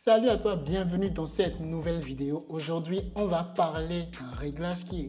Salut à toi, bienvenue dans cette nouvelle vidéo. Aujourd'hui, on va parler d'un réglage qui est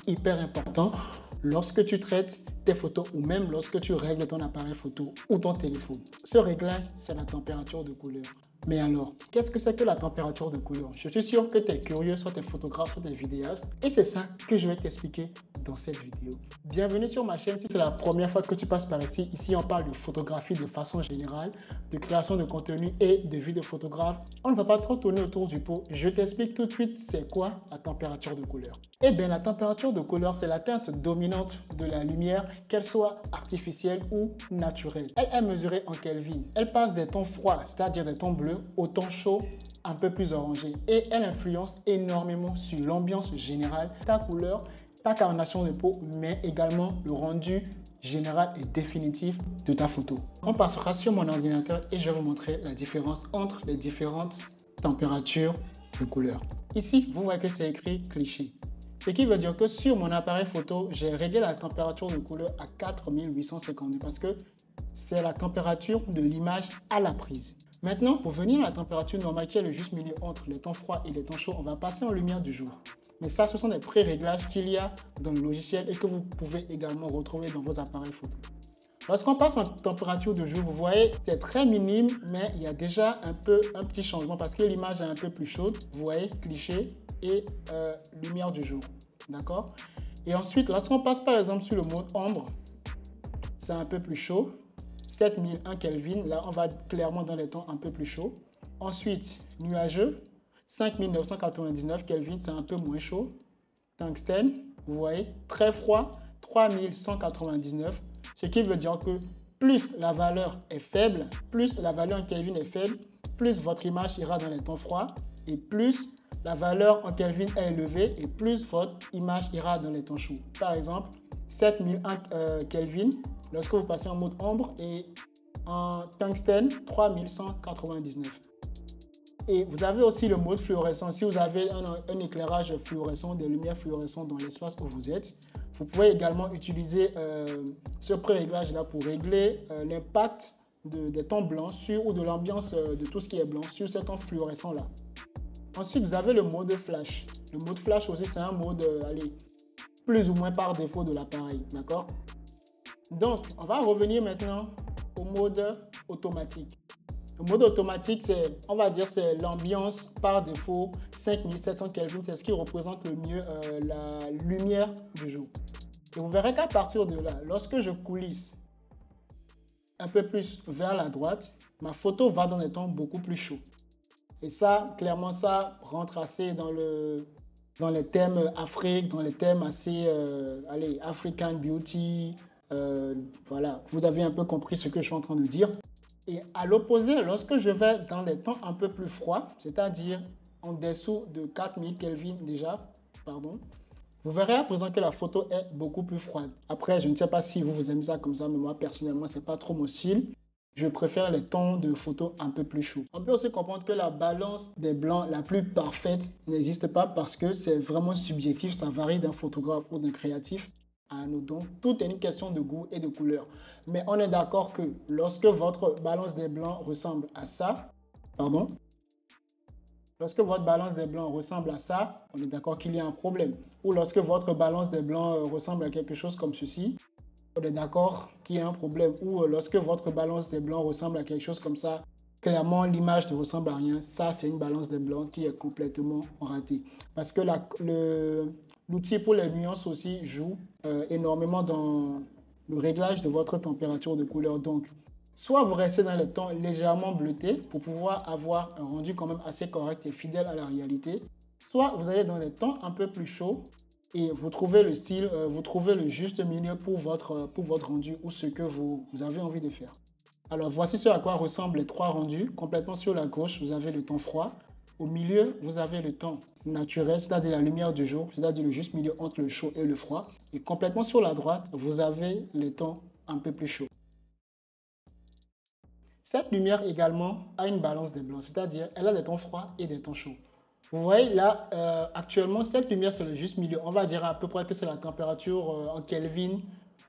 hyper important lorsque tu traites tes photos ou même lorsque tu règles ton appareil photo ou ton téléphone. Ce réglage, c'est la température de couleur. Mais alors, qu'est-ce que c'est que la température de couleur? Je suis sûr que tu es curieux, soit tu es photographe, soit tu es vidéaste. Et c'est ça que je vais t'expliquer dans cette vidéo. Bienvenue sur ma chaîne. Si c'est la première fois que tu passes par ici, on parle de photographie de façon générale, de création de contenu et de vie de photographe. On ne va pas trop tourner autour du pot. Je t'explique tout de suite c'est quoi la température de couleur. Eh bien, la température de couleur, c'est la teinte dominante de la lumière, qu'elle soit artificielle ou naturelle. Elle est mesurée en Kelvin. Elle passe des tons froids, c'est-à-dire des tons bleus, aux tons chauds, un peu plus orangés. Et elle influence énormément sur l'ambiance générale, ta couleur, ta carnation de peau, mais également le rendu général et définitif de ta photo. On passera sur mon ordinateur et je vais vous montrer la différence entre les différentes températures de couleur. Ici, vous voyez que c'est écrit cliché. Ce qui veut dire que sur mon appareil photo, j'ai réglé la température de couleur à 4852 parce que c'est la température de l'image à la prise. Maintenant, pour venir à la température normale qui est le juste milieu entre les temps froids et les temps chauds, on va passer en lumière du jour. Mais ça, ce sont des pré-réglages qu'il y a dans le logiciel et que vous pouvez également retrouver dans vos appareils photo. Lorsqu'on passe en température de jour, vous voyez, c'est très minime, mais il y a déjà un petit changement parce que l'image est un peu plus chaude. Vous voyez, cliché et lumière du jour. D'accord? Et ensuite, lorsqu'on passe par exemple sur le mode ombre, c'est un peu plus chaud. 7001 Kelvin, là on va clairement dans les tons un peu plus chauds. Ensuite, nuageux, 5999 Kelvin, c'est un peu moins chaud. Tungstène, vous voyez, très froid, 3199. Ce qui veut dire que plus la valeur est faible, plus la valeur en Kelvin est faible, plus votre image ira dans les tons froids et plus la valeur en Kelvin est élevée et plus votre image ira dans les tons chauds. Par exemple, 7001 Kelvin, lorsque vous passez en mode ombre et en tungstène, 3199. Et vous avez aussi le mode fluorescent. Si vous avez un éclairage fluorescent, des lumières fluorescentes dans l'espace où vous êtes, vous pouvez également utiliser ce pré-réglage-là pour régler l'impact des tons blancs ou de l'ambiance de tout ce qui est blanc sur ces tons fluorescents-là. Ensuite, vous avez le mode flash. Le mode flash aussi, c'est un mode, plus ou moins par défaut de l'appareil, d'accord? Donc, on va revenir maintenant au mode automatique. Le mode automatique, on va dire, c'est l'ambiance par défaut 5700 Kelvin, c'est ce qui représente le mieux la lumière du jour. Et vous verrez qu'à partir de là, lorsque je coulisse un peu plus vers la droite, ma photo va dans des tons beaucoup plus chauds. Et ça, clairement, ça rentre assez dans les thèmes Afrique, dans les thèmes assez, African Beauty. Voilà, vous avez un peu compris ce que je suis en train de dire. Et à l'opposé, lorsque je vais dans les tons un peu plus froids, c'est-à-dire en dessous de 4000 Kelvin déjà, pardon, vous verrez à présent que la photo est beaucoup plus froide. Après, je ne sais pas si vous aimez ça comme ça, mais moi, personnellement, ce n'est pas trop mon style. Je préfère les tons de photo un peu plus chauds. On peut aussi comprendre que la balance des blancs la plus parfaite n'existe pas parce que c'est vraiment subjectif, ça varie d'un photographe ou d'un créatif à un autre. Donc, tout est une question de goût et de couleur. Mais on est d'accord que lorsque votre balance des blancs ressemble à ça, lorsque votre balance des blancs ressemble à ça, on est d'accord qu'il y a un problème. Ou lorsque votre balance des blancs ressemble à quelque chose comme ceci, on est d'accord qu'il y a un problème. Ou lorsque votre balance des blancs ressemble à quelque chose comme ça, clairement l'image ne ressemble à rien. Ça, c'est une balance des blancs qui est complètement ratée. Parce que l'outil pour les nuances aussi joue énormément dans le réglage de votre température de couleur. Donc, soit vous restez dans les tons légèrement bleutés pour pouvoir avoir un rendu quand même assez correct et fidèle à la réalité, soit vous allez dans les tons un peu plus chauds et vous trouvez le style, vous trouvez le juste milieu pour votre rendu ou ce que vous avez envie de faire. Alors, voici ce à quoi ressemblent les trois rendus. Complètement sur la gauche, vous avez le ton froid. Au milieu, vous avez le temps naturel, c'est-à-dire la lumière du jour, c'est-à-dire le juste milieu entre le chaud et le froid. Et complètement sur la droite, vous avez les tons un peu plus chauds. Cette lumière également a une balance des blancs, c'est-à-dire elle a des tons froids et des tons chauds. Vous voyez là, actuellement, cette lumière c'est le juste milieu. On va dire à peu près que c'est la température en Kelvin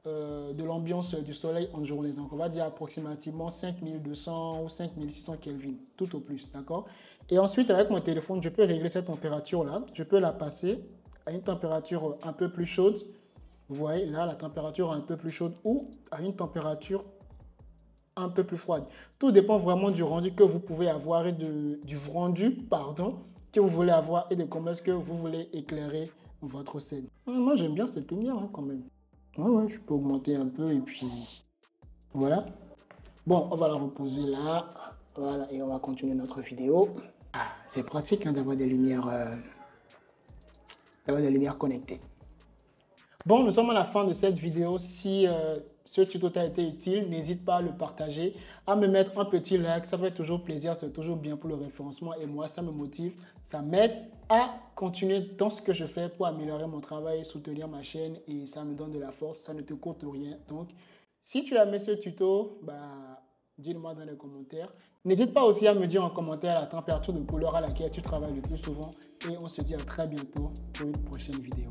de l'ambiance du soleil en journée. Donc, on va dire approximativement 5200 ou 5600 Kelvin, tout au plus, d'accord? Et ensuite, avec mon téléphone, je peux régler cette température-là. Je peux la passer à une température un peu plus chaude. Vous voyez, là, la température est un peu plus chaude ou à une température un peu plus froide. Tout dépend vraiment du rendu que vous pouvez avoir et du rendu, pardon, que vous voulez avoir et de comment est-ce que vous voulez éclairer votre scène. Moi, j'aime bien cette lumière hein, quand même. Ouais, je peux augmenter un peu et puis voilà. Bon, on va la reposer là. Voilà, et on va continuer notre vidéo. Ah, c'est pratique hein, d'avoir des lumières connectées. Bon, nous sommes à la fin de cette vidéo. Si ce tuto t'a été utile, n'hésite pas à le partager, à me mettre un petit like. Ça fait toujours plaisir, c'est toujours bien pour le référencement. Et moi, ça me motive, ça m'aide à continuer dans ce que je fais pour améliorer mon travail, soutenir ma chaîne. Et ça me donne de la force, ça ne te coûte rien. Donc, si tu as aimé ce tuto, dis-le-moi dans les commentaires. N'hésite pas aussi à me dire en commentaire la température de couleur à laquelle tu travailles le plus souvent. Et on se dit à très bientôt pour une prochaine vidéo.